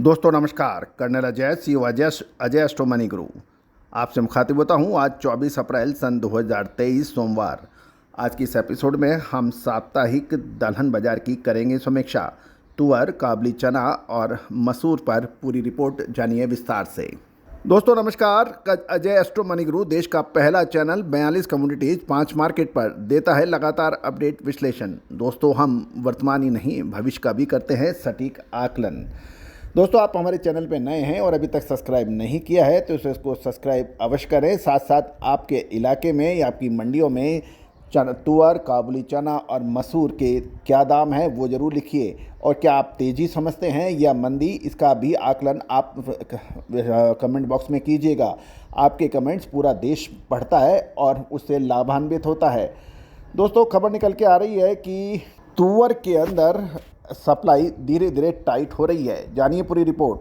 दोस्तों नमस्कार। कर्नल अजय सी Ajay Ajay astro money गुरु आपसे मुखातिब होता हूँ। आज 24 अप्रैल सन 2023 सोमवार। आज की इस एपिसोड में हम साप्ताहिक दलहन बाजार की करेंगे समीक्षा। तुअर, काबली चना और मसूर पर पूरी रिपोर्ट जानिए विस्तार से। दोस्तों नमस्कार। अजय एस्ट्रो मनी गुरु देश का पहला चैनल 42 कम्युनिटीज 5 मार्केट पर देता है लगातार अपडेट विश्लेषण। दोस्तों हम वर्तमान ही नहीं भविष्य का भी करते हैं सटीक आकलन। दोस्तों आप हमारे चैनल पे नए हैं और अभी तक सब्सक्राइब नहीं किया है तो इसको सब्सक्राइब अवश्य करें। साथ साथ आपके इलाके में या आपकी मंडियों में तुअर, काबुली चना और मसूर के क्या दाम है वो ज़रूर लिखिए। और क्या आप तेज़ी समझते हैं या मंदी, इसका भी आकलन आप कमेंट बॉक्स में कीजिएगा। आपके कमेंट्स पूरा देश पढ़ता है और उससे लाभान्वित होता है। दोस्तों खबर निकल के आ रही है कि तुअर के अंदर सप्लाई धीरे धीरे टाइट हो रही है। जानिए पूरी रिपोर्ट।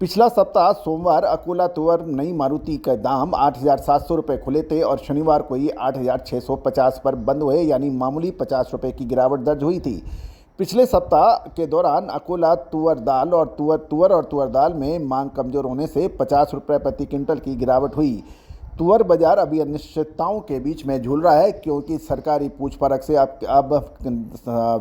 पिछला सप्ताह सोमवार अकोला तुअर नई मारुति का दाम 8,700 रुपये खुले थे और शनिवार को ये 8,650 पर बंद हुए, यानी मामूली 50 रुपये की गिरावट दर्ज हुई थी। पिछले सप्ताह के दौरान अकोला तुअर दाल और तुअर दाल में मांग कमज़ोर होने से 50 रुपये प्रति क्विंटल की गिरावट हुई। तुअर बाजार अभी अनिश्चितताओं के बीच में झूल रहा है क्योंकि सरकारी पूछपरख से अब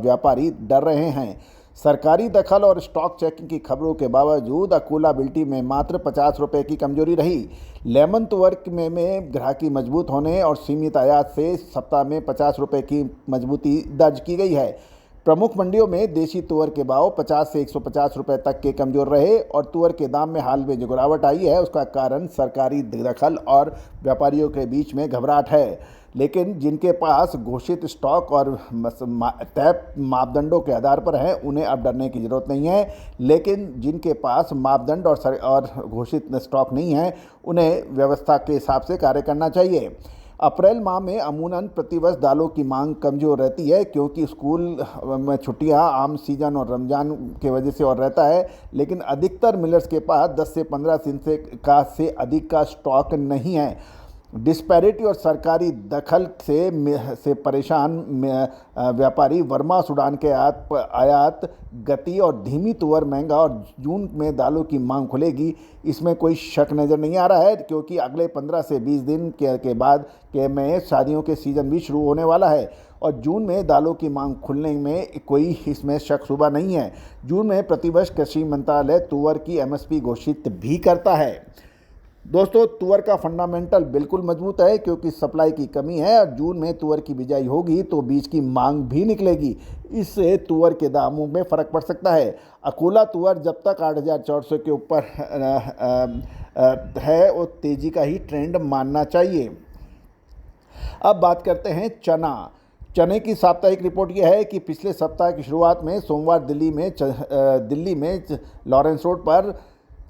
व्यापारी डर रहे हैं। सरकारी दखल और स्टॉक चेकिंग की खबरों के बावजूद अकोला बिल्टी में मात्र 50 रुपये की कमजोरी रही। लेमन तुअर में ग्राहकी मजबूत होने और सीमित आयात से सप्ताह में 50 रुपये की मजबूती दर्ज की गई है। प्रमुख मंडियों में देशी तुअर के भाव 50 से 150 रुपये तक के कमज़ोर रहे और तुअर के दाम में हाल में जो गिरावट आई है उसका कारण सरकारी दखल और व्यापारियों के बीच में घबराहट है। लेकिन जिनके पास घोषित स्टॉक और तय मापदंडों के आधार पर है उन्हें अब डरने की ज़रूरत नहीं है। लेकिन जिनके पास मापदंड और घोषित स्टॉक नहीं है उन्हें व्यवस्था के हिसाब से कार्य करना चाहिए। अप्रैल माह में अमूमन प्रतिवर्ष दालों की मांग कमज़ोर रहती है क्योंकि स्कूल में छुट्टियां, आम सीजन और रमज़ान के वजह से और रहता है। लेकिन अधिकतर मिलर्स के पास 10 से 15 दिन से अधिक का स्टॉक नहीं है। डिस्पैरिटी और सरकारी दखल से परेशान व्यापारी वर्मा सूडान के आयात गति और धीमी तुअर महंगा और जून में दालों की मांग खुलेगी, इसमें कोई शक नज़र नहीं आ रहा है क्योंकि अगले 15 से 20 दिन के बाद में शादियों के सीज़न भी शुरू होने वाला है और जून में दालों की मांग खुलने में कोई इसमें शक शुबा नहीं है। जून में प्रतिवर्ष कृषि मंत्रालय तुअर की एमएसपी घोषित भी करता है। दोस्तों तुअर का फंडामेंटल बिल्कुल मजबूत है क्योंकि सप्लाई की कमी है और जून में तुअर की बिजाई होगी तो बीज की मांग भी निकलेगी। इससे तुअर के दामों में फ़र्क पड़ सकता है। अकोला तुअर जब तक 8,400 के ऊपर है वो तेज़ी का ही ट्रेंड मानना चाहिए। अब बात करते हैं चने की साप्ताहिक रिपोर्ट यह है कि पिछले सप्ताह की शुरुआत में सोमवार दिल्ली में लॉरेंस रोड पर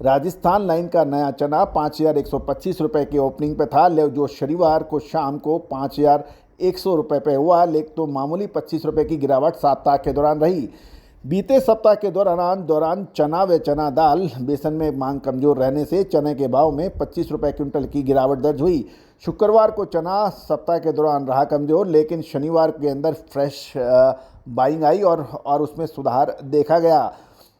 राजस्थान लाइन का नया चना 5,125 रुपये के ओपनिंग पे था, जो शनिवार को शाम को 5,100 रुपये पे हुआ। लेकिन तो मामूली 25 रुपये की गिरावट सप्ताह के दौरान रही। बीते सप्ताह के दौरान चना व चना दाल बेसन में मांग कमज़ोर रहने से चने के भाव में 25 रुपये क्विंटल की गिरावट दर्ज हुई। शुक्रवार को चना सप्ताह के दौरान रहा कमज़ोर, लेकिन शनिवार के अंदर फ्रेश बाइंग आई और उसमें सुधार देखा गया।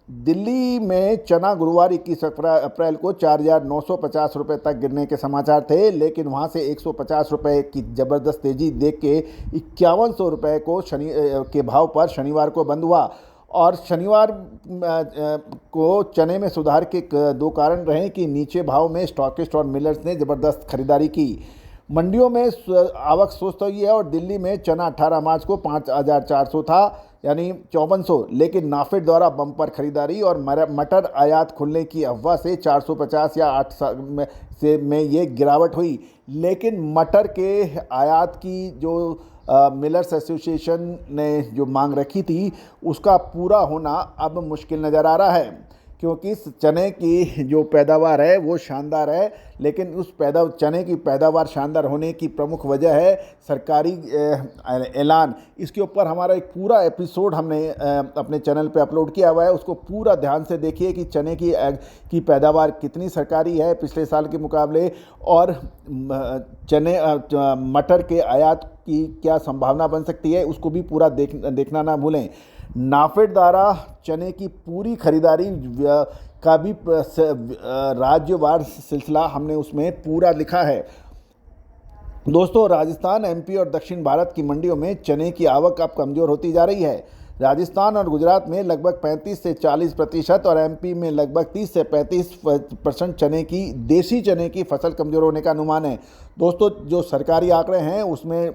दिल्ली में चना गुरुवार 21 अप्रैल को 4,950 रुपये तक गिरने के समाचार थे, लेकिन वहां से 150 रुपये की ज़बरदस्त तेज़ी देख के 5,100 रुपये के भाव पर शनिवार को बंद हुआ। और शनिवार को चने में सुधार के दो कारण रहे कि नीचे भाव में स्टॉकिस्ट और मिलर्स ने ज़बरदस्त खरीदारी की। मंडियों में आवक सुस्त हुई है और दिल्ली में चना 18 मार्च को 5,400 था, यानी 5,400, लेकिन नाफेड द्वारा बम्पर खरीदारी और मटर आयात खुलने की अफवाह से 450 या 8 में ये गिरावट हुई। लेकिन मटर के आयात की जो मिलर्स एसोसिएशन ने जो मांग रखी थी उसका पूरा होना अब मुश्किल नज़र आ रहा है क्योंकि चने की जो पैदावार है वो शानदार है। लेकिन उस चने की पैदावार शानदार होने की प्रमुख वजह है सरकारी ऐलान। इसके ऊपर हमारा एक पूरा एपिसोड हमने अपने चैनल पे अपलोड किया हुआ है, उसको पूरा ध्यान से देखिए कि चने की पैदावार कितनी सरकारी है पिछले साल के मुकाबले और मटर के आयात की क्या संभावना बन सकती है, उसको भी पूरा देखना ना भूलें। नाफेड द्वारा चने की पूरी खरीदारी का भी राज्यवार सिलसिला हमने उसमें पूरा लिखा है। दोस्तों, राजस्थान, एमपी और दक्षिण भारत की मंडियों में चने की आवक अब कमज़ोर होती जा रही है। राजस्थान और गुजरात में लगभग 35 से 40% और एमपी में लगभग 30 से 35% देसी चने की फसल कमज़ोर होने का अनुमान है। दोस्तों, जो सरकारी आंकड़े हैं उसमें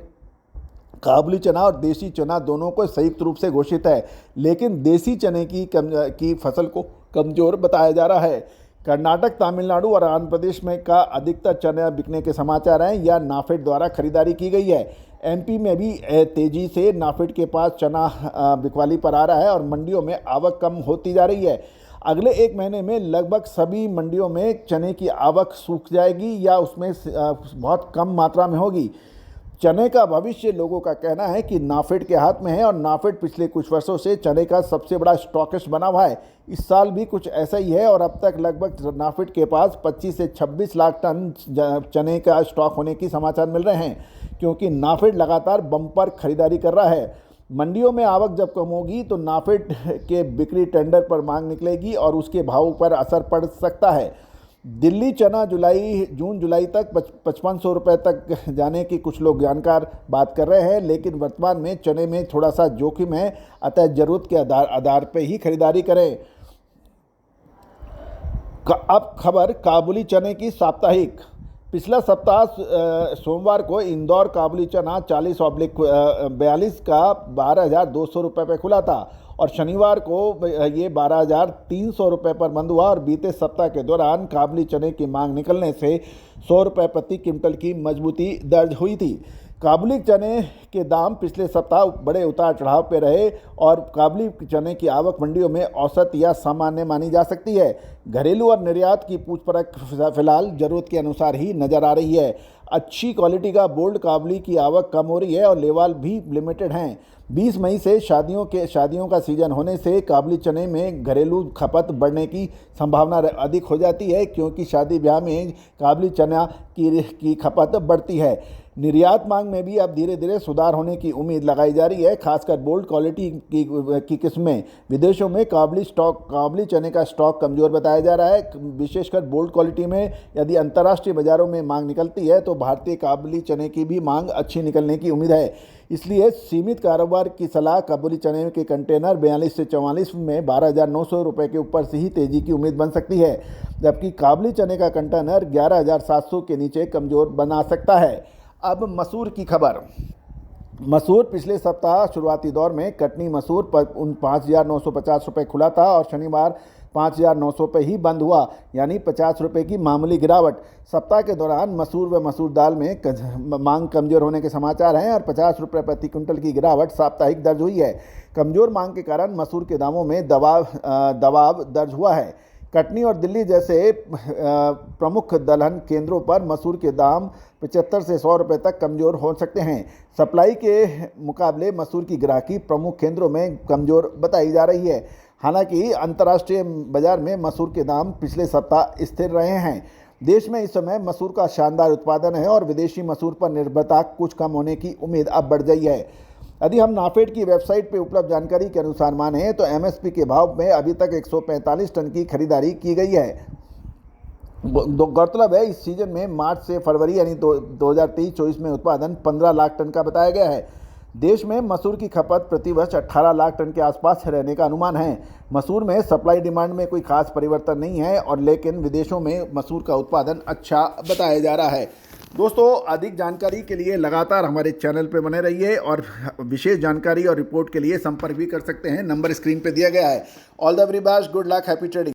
काबुली चना और देसी चना दोनों को संयुक्त रूप से घोषित है, लेकिन देसी चने की फसल को कमज़ोर बताया जा रहा है। कर्नाटक, तमिलनाडु और आंध्र प्रदेश में का अधिकतर चना बिकने के समाचार हैं या नाफेड द्वारा खरीदारी की गई है। एमपी में भी तेजी से नाफेड के पास चना बिकवाली पर आ रहा है और मंडियों में आवक कम होती जा रही है। अगले एक महीने में लगभग सभी मंडियों में चने की आवक सूख जाएगी या उसमें बहुत कम मात्रा में होगी। चने का भविष्य, लोगों का कहना है कि नाफेड के हाथ में है और नाफेड पिछले कुछ वर्षों से चने का सबसे बड़ा स्टॉकिस्ट बना हुआ है। इस साल भी कुछ ऐसा ही है और अब तक लगभग नाफेड के पास 25 से 26 लाख टन चने का स्टॉक होने की समाचार मिल रहे हैं, क्योंकि नाफेड लगातार बम्पर खरीदारी कर रहा है। मंडियों में आवक जब कम होगी तो नाफेड के बिक्री टेंडर पर मांग निकलेगी और उसके भाव पर असर पड़ सकता है। दिल्ली चना जून जुलाई तक 5500 रुपये तक जाने की कुछ लोग जानकार बात कर रहे हैं, लेकिन वर्तमान में चने में थोड़ा सा जोखिम है, अतः जरूरत के आधार पर ही खरीदारी करें। अब खबर काबुली चने की साप्ताहिक। पिछला सप्ताह सोमवार को इंदौर काबुली चना 40/42 का 12,200 रुपये पर खुला था और शनिवार को ये 12,300 रुपये पर बंद हुआ और बीते सप्ताह के दौरान काबुली चने की मांग निकलने से 100 रुपये प्रति क्विंटल की मजबूती दर्ज हुई थी। काबुली चने के दाम पिछले सप्ताह बड़े उतार चढ़ाव पे रहे और काबुली चने की आवक मंडियों में औसत या सामान्य मानी जा सकती है। घरेलू और निर्यात की पूछ परख फिलहाल जरूरत के अनुसार ही नज़र आ रही है। अच्छी क्वालिटी का बोल्ड काबुली की आवक कम हो रही है और लेवाल भी लिमिटेड हैं। 20 मई से शादियों का सीजन होने से काबुली चने में घरेलू खपत बढ़ने की संभावना अधिक हो जाती है, क्योंकि शादी ब्याह में काबुली चना की खपत बढ़ती है। निर्यात मांग में भी अब धीरे धीरे सुधार होने की उम्मीद लगाई जा रही है, खासकर बोल्ड क्वालिटी की किस्में। विदेशों में काबुली चने का स्टॉक कमज़ोर बताया जा रहा है, विशेषकर बोल्ड क्वालिटी में। यदि अंतर्राष्ट्रीय बाजारों में मांग निकलती है तो भारतीय काबुली चने की भी मांग अच्छी निकलने की उम्मीद है। इसलिए सीमित कारोबार की सलाह। काबुली चने के कंटेनर 42 से 44 में 12,900 रुपये के ऊपर से ही तेजी की उम्मीद बन सकती है, जबकि काबुली चने का कंटेनर 11,700 के नीचे कमज़ोर बना सकता है। अब मसूर की खबर। मसूर पिछले सप्ताह शुरुआती दौर में कटनी मसूर पर 5,950 रुपये खुला था और शनिवार 5,900 पे ही बंद हुआ, यानी 50 रुपये की मामूली गिरावट। सप्ताह के दौरान मसूर व मसूर दाल में मांग कमज़ोर होने के समाचार हैं और 50 रुपये प्रति क्विंटल की गिरावट साप्ताहिक दर्ज हुई है। कमज़ोर मांग के कारण मसूर के दामों में दबाव दर्ज हुआ है। कटनी और दिल्ली जैसे प्रमुख दलहन केंद्रों पर मसूर के दाम 75 से 100 रुपये तक कमज़ोर हो सकते हैं। सप्लाई के मुकाबले मसूर की ग्राहकी प्रमुख केंद्रों में कमज़ोर बताई जा रही है। हालांकि अंतर्राष्ट्रीय बाजार में मसूर के दाम पिछले सप्ताह स्थिर रहे हैं। देश में इस समय मसूर का शानदार उत्पादन है और विदेशी मसूर पर निर्भरता कुछ कम होने की उम्मीद अब बढ़ गई है। यदि हम नाफेड की वेबसाइट पर उपलब्ध जानकारी के अनुसार माने तो एमएसपी के भाव में अभी तक 145 टन की खरीदारी की गई है। गौरतलब है, इस सीजन में मार्च से फरवरी यानी 2023-24 में उत्पादन 15 लाख टन का बताया गया है। देश में मसूर की खपत प्रतिवर्ष 18 लाख टन के आसपास रहने का अनुमान है। मसूर में सप्लाई डिमांड में कोई खास परिवर्तन नहीं है और लेकिन विदेशों में मसूर का उत्पादन अच्छा बताया जा रहा है। दोस्तों, अधिक जानकारी के लिए लगातार हमारे चैनल पर बने रहिए और विशेष जानकारी और रिपोर्ट के लिए संपर्क भी कर सकते हैं। नंबर स्क्रीन पर दिया गया है। All the very best, good luck, happy trading.